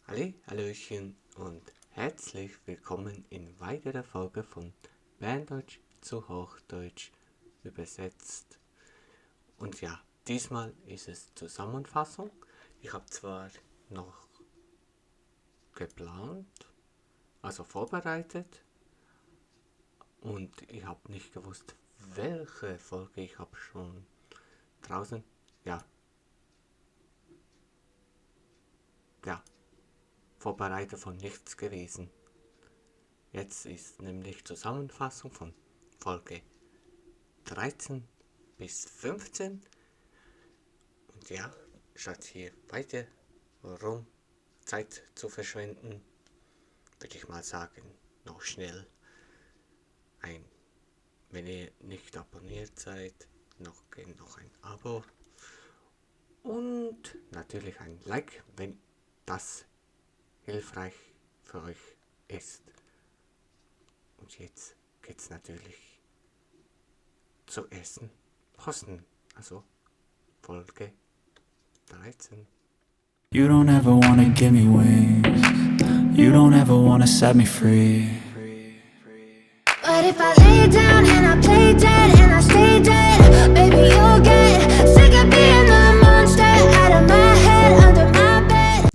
Hallöchen und herzlich willkommen in weiterer Folge von Berndeutsch zu Hochdeutsch übersetzt. Und ja, diesmal ist es Zusammenfassung. Ich habe zwar noch geplant, also vorbereitet, und ich habe nicht gewusst, welche Folge ich habe schon draußen. Ja, vorbereitet von nichts gewesen. Jetzt ist nämlich Zusammenfassung von Folge 13 bis 15. Und ja, statt hier weiter Zeit zu verschwenden, würde ich mal sagen, noch schnell wenn ihr nicht abonniert seid, noch ein Abo und natürlich ein Like, wenn das hilfreich für euch ist. Und jetzt geht's natürlich zur ersten Posten, also Folge 13. You don't ever wanna give me wings. You don't ever wanna set me free. But if I lay down and I play dead and I stay dead, baby, you'll get sick of being the monster out of my head, under my bed.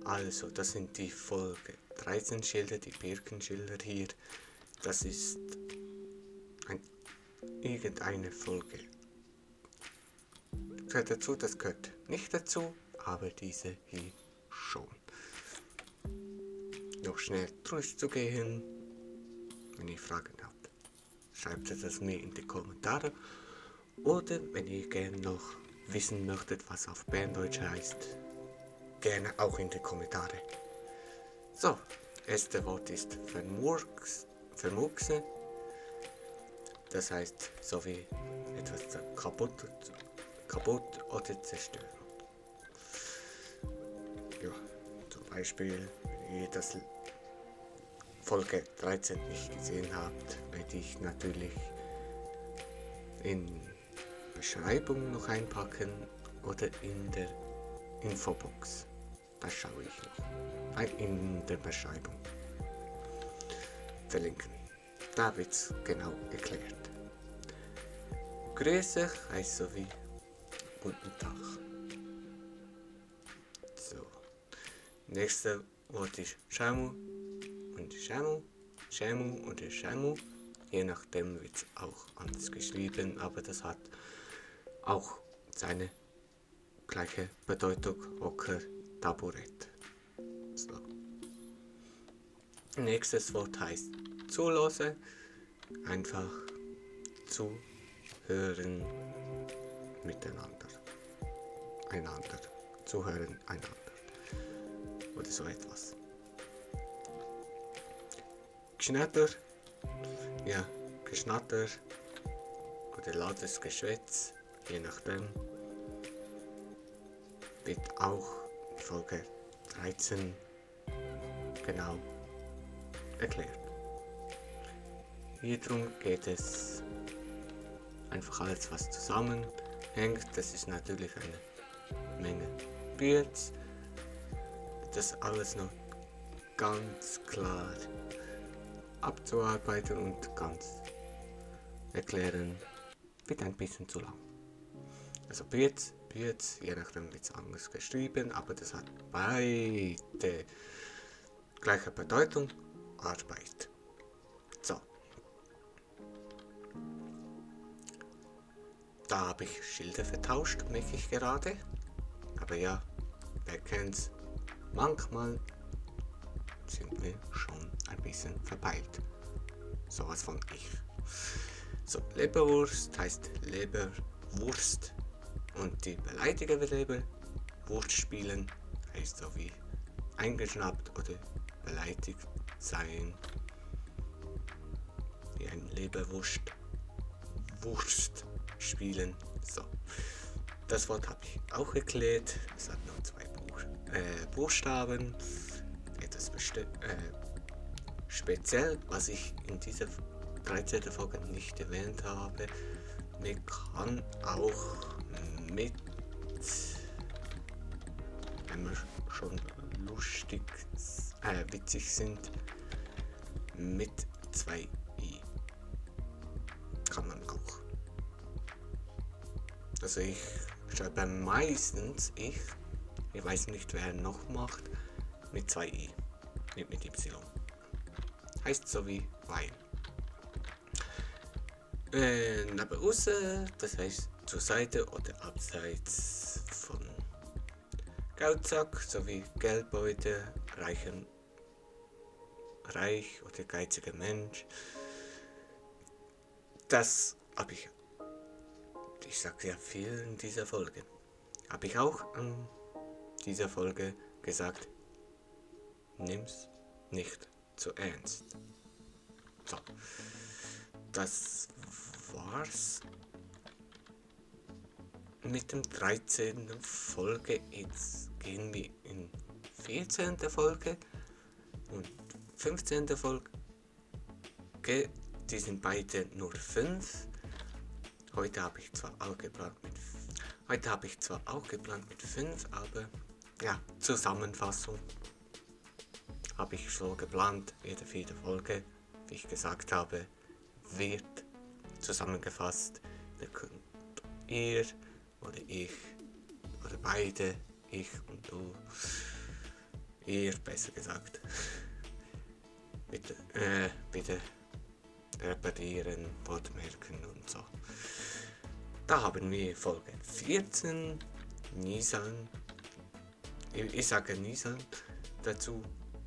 Also, das sind die Folge 13 Schilder, die Birkenschilder hier. Das ist irgendeine Folge. Gehört dazu, das gehört nicht dazu, aber diese hier schon. Noch schnell durchzugehen. Wenn ihr Fragen habt, schreibt das mir in die Kommentare. Oder wenn ihr gerne noch wissen möchtet, was auf Berndeutsch heißt, gerne auch in die Kommentare. So, erste Wort ist vermurksen. Das heißt, so wie etwas kaputt oder zerstören. Ja, zum Beispiel, wie ihr das Folge 13 nicht gesehen habt, werde ich natürlich in Beschreibung noch einpacken oder in der Infobox. Das schaue ich noch. In der Beschreibung verlinken. Da wird's genau erklärt. Grüße heißt so wie guten Tag. So. Nächste Wort ist Shamu und Shamu oder Shamu. Je nachdem wird es auch anders geschrieben, aber das hat auch seine gleiche Bedeutung, Hocker, Taburett. So. Nächstes Wort heißt Zulose, einfach zuhören miteinander, zuhören einander oder so etwas. Geschnatter, ja, Geschnatter oder lautes Geschwätz, je nachdem, wird auch in Folge 13 genau erklärt. Hierum geht es einfach alles, was zusammenhängt. Das ist natürlich eine Menge Beards. Das alles noch ganz klar abzuarbeiten und ganz erklären, wird ein bisschen zu lang. Also Beards, je nachdem wird es anders geschrieben, aber das hat beide gleiche Bedeutung, Arbeit. So. Da habe ich Schilder vertauscht, merke ich gerade. Aber ja, wer kennt's? Manchmal sind wir schon ein bisschen verpeilt. Sowas von ich. So, Leberwurst heißt Leberwurst. Und die beleidigende Leberwurst spielen heißt so wie eingeschnappt oder beleidigt sein. Wie ein Leberwurst spielen. So. Das Wort habe ich auch erklärt. Es hat nur 2 Buchstaben. Etwas speziell, was ich in dieser 13. Folge nicht erwähnt habe. Man kann auch wenn man schon lustig, witzig sind, mit 2 i. Kann man auch. Also ich schreibe meistens ich weiß nicht, wer noch macht, mit 2 i, nicht mit y. Heißt so wie Wein. Aber außen, das heißt zur Seite oder abseits von Geldsack sowie Geldbeutel, reich oder geiziger Mensch. Das habe ich sage ja viel in dieser Folge. Habe ich auch in dieser Folge gesagt, nimm's nicht zu ernst. So, das war's mit dem 13. Folge. Jetzt gehen wir in 14. Folge und 15. Folge. Die sind beide nur 5. Heute habe ich zwar auch geplant mit 5, aber ja, Zusammenfassung habe ich so geplant. Jede 4. Folge, wie ich gesagt habe, wird zusammengefasst. Da könnt ihr oder ich oder beide, ich und du, ihr besser gesagt, bitte reparieren, Wortmerken und so. Da haben wir Folge 14, Nieseln. Ich sage Nieseln dazu,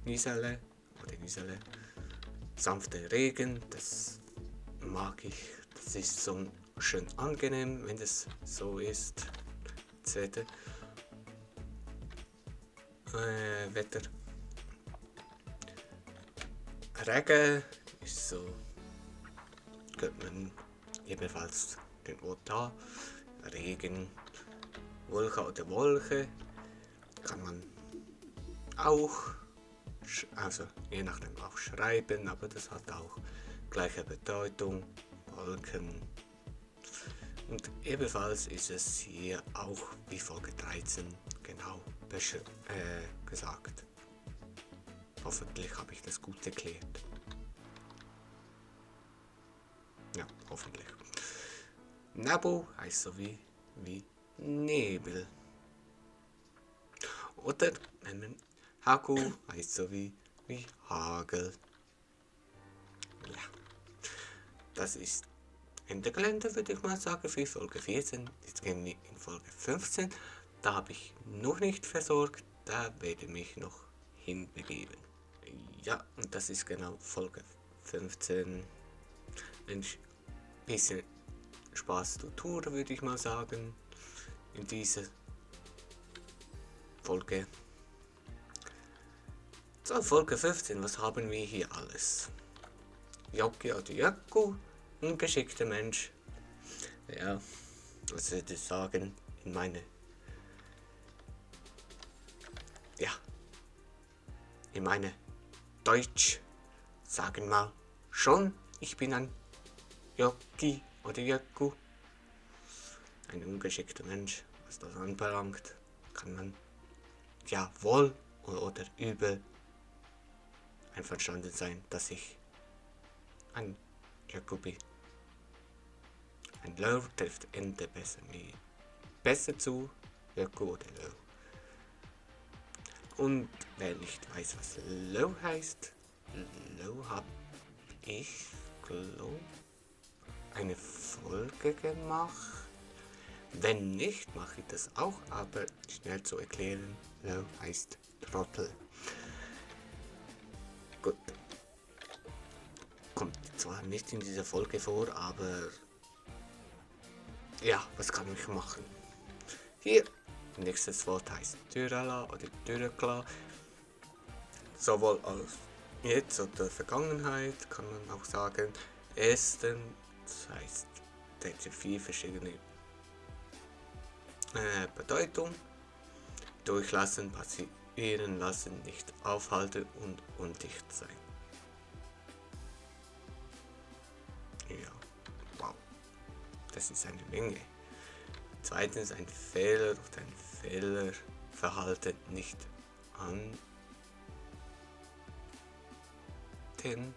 Niesele oder Niesele. Sanfter Regen, das mag ich. Das ist so schön angenehm, wenn es so ist. Wetter. Regen ist so, könnte man ebenfalls den Ort da. Regen, Wolke oder Wolke kann man auch, also je nachdem auch schreiben, aber das hat auch gleiche Bedeutung. Wolken. Und ebenfalls ist es hier auch wie Folge 13 genau gesagt. Hoffentlich habe ich das gut erklärt. Ja, hoffentlich. Nabu heißt so wie Nebel. Oder Haku heißt so wie Hagel. Ja, das ist Ende Gelände, würde ich mal sagen, für Folge 14. Jetzt gehen wir in Folge 15. Da habe ich noch nicht versorgt. Da werde ich mich noch hinbegeben. Ja, und das ist genau Folge 15. Ein bisschen Spaß zur Tour, würde ich mal sagen. In dieser Folge. So, Folge 15. Was haben wir hier alles? Jocki oder Jökku, ungeschickter Mensch. Ja, was würde ich sagen, in meine Deutsch sagen mal schon, ich bin ein Jocki oder Jökku. Ein ungeschickter Mensch, was das anbelangt, kann man ja wohl oder übel einverstanden sein, dass ich ein Jökku bin. Ein Löw trifft Ende besser zu, Jökku oder Löw. Und wer nicht weiß, was Löw heißt, Löw habe ich, glaube, eine Folge gemacht. Wenn nicht, mache ich das auch, aber schnell zu erklären, Löw heißt Trottel. Gut. Kommt zwar nicht in dieser Folge vor, aber ja, was kann ich machen? Hier, nächstes Wort heißt Tyrala oder Tyrekla. Sowohl als jetzt oder Vergangenheit kann man auch sagen. Erstens heißt der 4 verschiedene Bedeutung. Durchlassen, passieren lassen, nicht aufhalten und undicht sein. Ja, wow. Das ist eine Menge. Zweitens ein Fehler oder ein Fehlerverhalten nicht absprechen.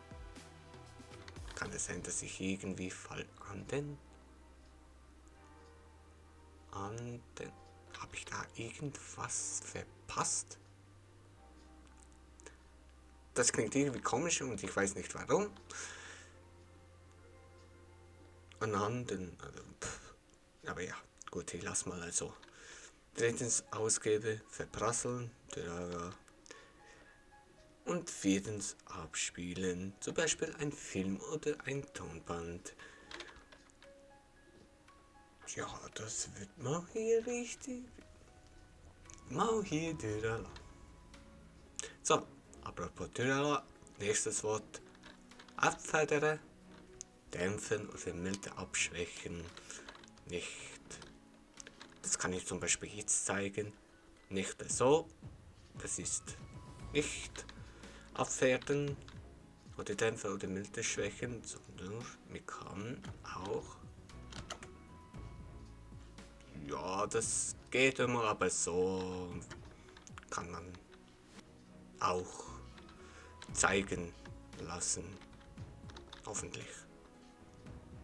Kann es sein, dass ich irgendwie fall an den... Habe ich da irgendwas verpasst? Das klingt irgendwie komisch und ich weiß nicht warum. Aber ja, gut, ich lass mal also. Drittens Ausgabe verprasseln. Und viertens abspielen. Zum Beispiel ein Film oder ein Tonband. Ja, das wird mal hier richtig. Mal hier Dürala. So, apropos Dürala. Nächstes Wort. Abfedern, dämpfen oder milde abschwächen. Nicht. Das kann ich zum Beispiel jetzt zeigen. Nicht so. Das ist nicht abfedern oder dämpfen oder milde schwächen, sondern man kann auch. Ja, das geht immer, aber so kann man auch zeigen lassen. Hoffentlich.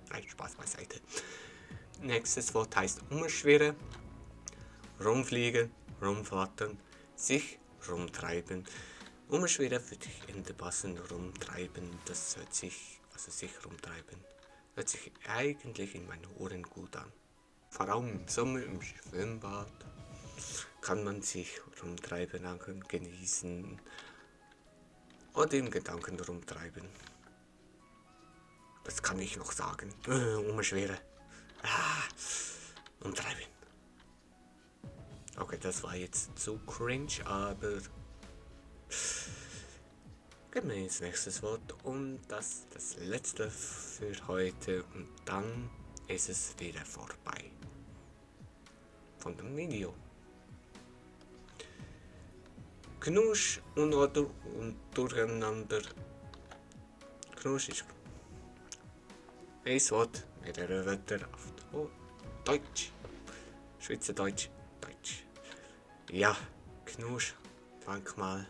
Nein, Spaß beiseite. Nächstes Wort heißt umschwirren, rumfliegen, rumflattern, sich rumtreiben. Umschwirren würde ich in der passen, rumtreiben, das hört sich, also sich rumtreiben, hört sich eigentlich in meinen Ohren gut an. Vor allem im Sommer im Schwimmbad kann man sich rumtreiben, genießen oder im Gedanken rumtreiben. Das kann ich noch sagen. Umschwirren. Umtreiben. Okay, das war jetzt zu cringe, aber gehen wir ins nächste Wort und das letzte für heute und dann ist es wieder vorbei von dem Video. Knusch, Unordnung und Durcheinander. Knusch ist ein Wort, mehrere Wörter auf Deutsch. Schweizerdeutsch, Deutsch. Ja, Knusch, manchmal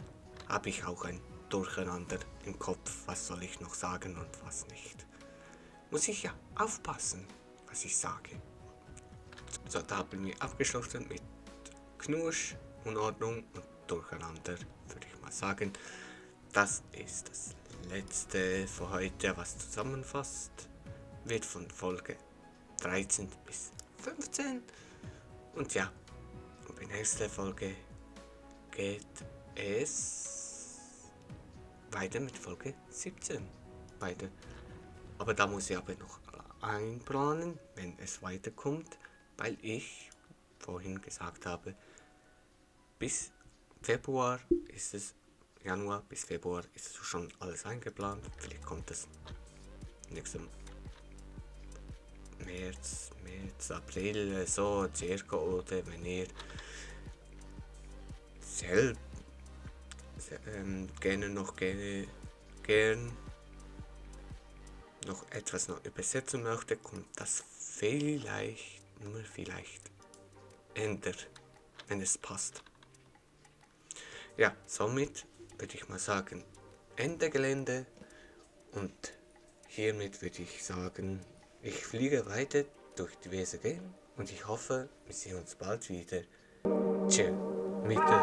habe ich auch ein Durcheinander im Kopf. Was soll ich noch sagen und was nicht? Muss ich ja aufpassen, was ich sage. So, da haben wir abgeschlossen mit Knusch, Unordnung und Durcheinander, würde ich mal sagen. Das ist das letzte für heute, was zusammenfasst. Wird von Folge 13 bis 15. Und ja, und in der nächsten Folge geht es weiter mit Folge 17. Weiter. Aber da muss ich aber noch einplanen, wenn es weiterkommt, weil ich vorhin gesagt habe, bis Februar ist es, Januar bis Februar ist es schon alles eingeplant. Vielleicht kommt es nächsten März, April, so circa, oder wenn ihr selbst gerne noch etwas noch übersetzen möchte, kommt das vielleicht, nur vielleicht, ändert, wenn es passt. Ja, somit würde ich mal sagen, Ende Gelände, und hiermit würde ich sagen, ich fliege weiter durch die WSG und ich hoffe, wir sehen uns bald wieder. Tschö, Mitte.